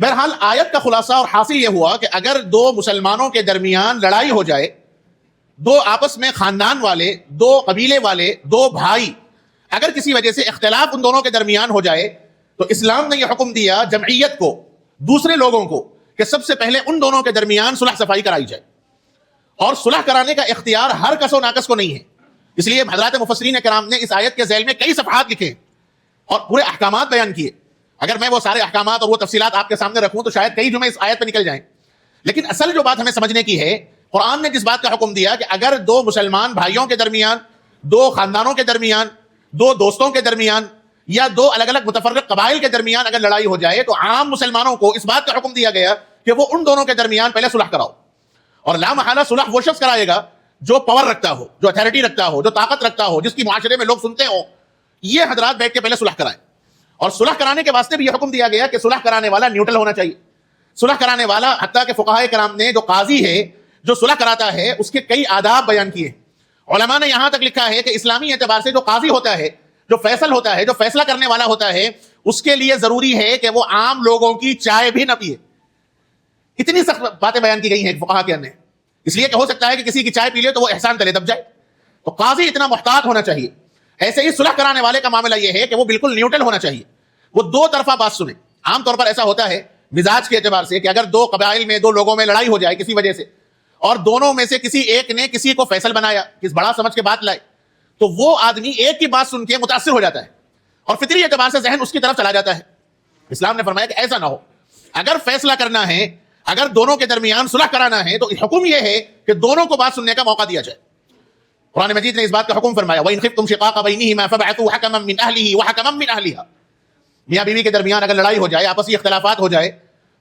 بہرحال آیت کا خلاصہ اور حاصل یہ ہوا کہ اگر دو مسلمانوں کے درمیان لڑائی ہو جائے، دو آپس میں خاندان والے، دو قبیلے والے، دو بھائی، اگر کسی وجہ سے اختلاف ان دونوں کے درمیان ہو جائے تو اسلام نے یہ حکم دیا جمعیت کو، دوسرے لوگوں کو، کہ سب سے پہلے ان دونوں کے درمیان صلح صفائی کرائی جائے. اور صلح کرانے کا اختیار ہر کس و ناکس کو نہیں ہے. اس لیے حضرات مفسرین کرام نے اس آیت کے ذیل میں کئی صفحات لکھے اور پورے احکامات بیان کیے. اگر میں وہ سارے احکامات اور وہ تفصیلات آپ کے سامنے رکھوں تو شاید کئی جمعے اس آیت پہ نکل جائیں. لیکن اصل جو بات ہمیں سمجھنے کی ہے، قرآن نے جس بات کا حکم دیا کہ اگر دو مسلمان بھائیوں کے درمیان، دو خاندانوں کے درمیان، دو دوستوں کے درمیان، یا دو الگ الگ متفرق قبائل کے درمیان اگر لڑائی ہو جائے تو عام مسلمانوں کو اس بات کا حکم دیا گیا کہ وہ ان دونوں کے درمیان پہلے صلح کراؤ. اور لا محالہ صلح وہ شخص کرائے گا جو پاور رکھتا ہو، جو اتھارٹی رکھتا ہو، جو طاقت رکھتا ہو، جس کی معاشرے میں لوگ سنتے ہوں. یہ حضرات بیٹھ کے پہلے صلح کرائیں. اور صلح کرانے کے واسطے بھی یہ حکم دیا گیا کہ صلح کرانے والا نیوٹرل ہونا چاہیے. صلح کرانے والا، حتیٰ کہ فقہائے کرام نے، جو قاضی ہے جو صلح کراتا ہے، اس کے کئی آداب بیان کیے. علماء نے یہاں تک لکھا ہے کہ اسلامی اعتبار سے جو قاضی ہوتا ہے، جو فیصل ہوتا ہے، جو فیصلہ کرنے والا ہوتا ہے، اس کے لیے ضروری ہے کہ وہ عام لوگوں کی چائے بھی نہ پیے. اتنی سخت باتیں بیان کی گئی ہیں فقہا کے اندر، اس لیے کہ ہو سکتا ہے کہ کسی کی چائے پی لے تو وہ احسان تلے دب جائے. تو قاضی اتنا محتاط ہونا چاہیے. ایسے ہی صلح کرانے والے کا معاملہ یہ ہے کہ وہ بالکل نیوٹرل ہونا چاہیے. وہ دو طرفہ بات سنیں. عام طور پر ایسا ہوتا ہے مزاج کے اعتبار سے کہ اگر دو قبائل میں، دو لوگوں میں لڑائی ہو جائے کسی وجہ سے، اور دونوں میں سے کسی ایک نے کسی کو فیصل بنایا، کس بڑا سمجھ کے بات لائے، تو وہ آدمی ایک کی بات سن کے متاثر ہو جاتا ہے اور فطری اعتبار سے ذہن اس کی طرف چلا جاتا ہے. اسلام نے فرمایا کہ ایسا نہ ہو. اگر فیصلہ کرنا ہے، اگر دونوں کے درمیان صلح کرانا ہے، تو حکم یہ ہے کہ دونوں کو بات سننے کا موقع دیا جائے. قرآن مجید نے اس بات کا حکم فرمایا وَإِنْ خِفْتُمْ شِقَاقَ بَيْنِهِمَا فَابْعَثُوا حَكَمًا مِّنْ أَهْلِهِ وَحَكَمًا مِّنْ أَهْلِهَا. میاں بیوی کے درمیان اگر لڑائی ہو جائے، آپسی اختلافات ہو جائے،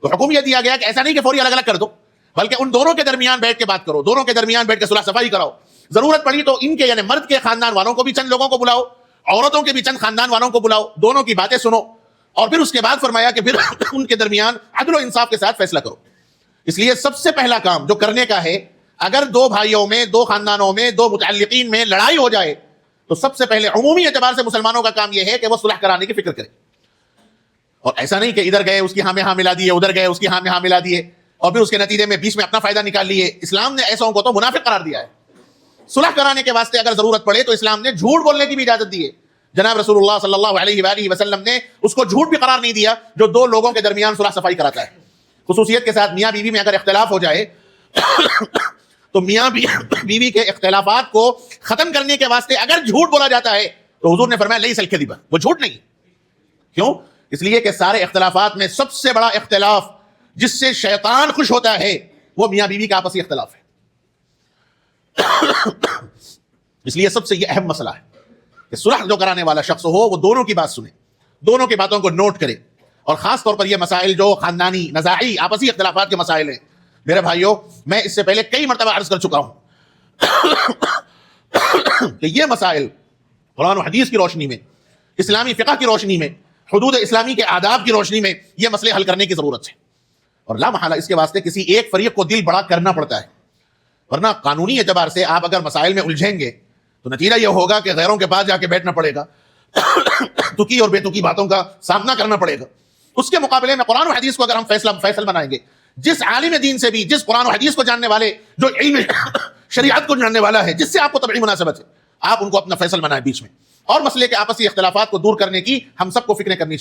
تو حکم یہ دیا گیا کہ ایسا نہیں کہ فوری الگ الگ کر دو، بلکہ ان دونوں کے درمیان بیٹھ کے بات کرو، دونوں کے درمیان بیٹھ کے صلح صفائی کراؤ. ضرورت پڑی تو ان کے یعنی مرد کے خاندان والوں کو بھی چند لوگوں کو بلاؤ، عورتوں کے بھی چند خاندان والوں کو بلاؤ، دونوں کی باتیں سنو، اور پھر اس کے بعد فرمایا کہ پھر ان کے درمیان عدل و انصاف کے ساتھ فیصلہ کرو. اس لیے سب سے پہلا کام جو کرنے کا ہے، اگر دو بھائیوں میں، دو خاندانوں میں، دو متعلقین میں لڑائی ہو جائے تو سب سے پہلے عمومی اعتبار سے مسلمانوں کا کام یہ ہے کہ وہ صلح کرانے کی فکر کریں. اور ایسا نہیں کہ ادھر گئے اس کی ہاں میں ہاں ملا دیے، ادھر گئے اس کی ہاں میں ہاں ملا دیے، اور پھر اس کے نتیجے میں بیچ میں اپنا فائدہ نکال لیے. اسلام نے ایسوں کو تو منافق قرار دیا ہے. صلح کرانے کے واسطے اگر ضرورت پڑے تو اسلام نے جھوٹ بولنے کی بھی اجازت دی ہے. جناب رسول اللہ صلی اللہ علیہ وآلہ وسلم نے اس کو جھوٹ بھی قرار نہیں دیا جو دو لوگوں کے درمیان صلح صفائی کراتا ہے. خصوصیت کے ساتھ میاں بیوی میں اگر اختلاف ہو جائے تو میاں بیوی کے اختلافات کو ختم کرنے کے واسطے اگر جھوٹ بولا جاتا ہے تو حضور نے فرمایا لیس الکذب، وہ جھوٹ نہیں. کیوں؟ اس لیے کہ سارے اختلافات میں سب سے بڑا اختلاف جس سے شیطان خوش ہوتا ہے وہ میاں بیوی کا آپسی اختلاف ہے. اس لیے سب سے یہ اہم مسئلہ ہے کہ صلح جو کرانے والا شخص ہو وہ دونوں کی بات سنے، دونوں کی باتوں کو نوٹ کرے. اور خاص طور پر یہ مسائل جو خاندانی، نزاعی، آپسی اختلافات کے مسائل ہیں، میرے بھائیوں میں اس سے پہلے کئی مرتبہ عرض کر چکا ہوں کہ یہ مسائل قرآن و حدیث کی روشنی میں، اسلامی فقہ کی روشنی میں، حدود اسلامی کے آداب کی روشنی میں یہ مسئلے حل کرنے کی ضرورت ہے. اور لا محالہ اس کے واسطے کسی ایک فریق کو دل بڑا کرنا پڑتا ہے، ورنہ قانونی اعتبار سے آپ اگر مسائل میں الجھیں گے تو نتیجہ یہ ہوگا کہ غیروں کے پاس جا کے بیٹھنا پڑے گا، تکی اور بے تکی باتوں کا سامنا کرنا پڑے گا. اس کے مقابلے میں قرآن و حدیث کو اگر ہم فیصل بنائیں گے، جس عالم دین سے بھی، جس قرآن و حدیث کو جاننے والے، جو علم شریعت کو جاننے والا ہے، جس سے آپ کو طبعی مناسبت ہے، آپ ان کو اپنا فیصل بنائیں بیچ میں. اور مسئلے کے آپسی اختلافات کو دور کرنے کی ہم سب کو فکریں کرنی چاہیے.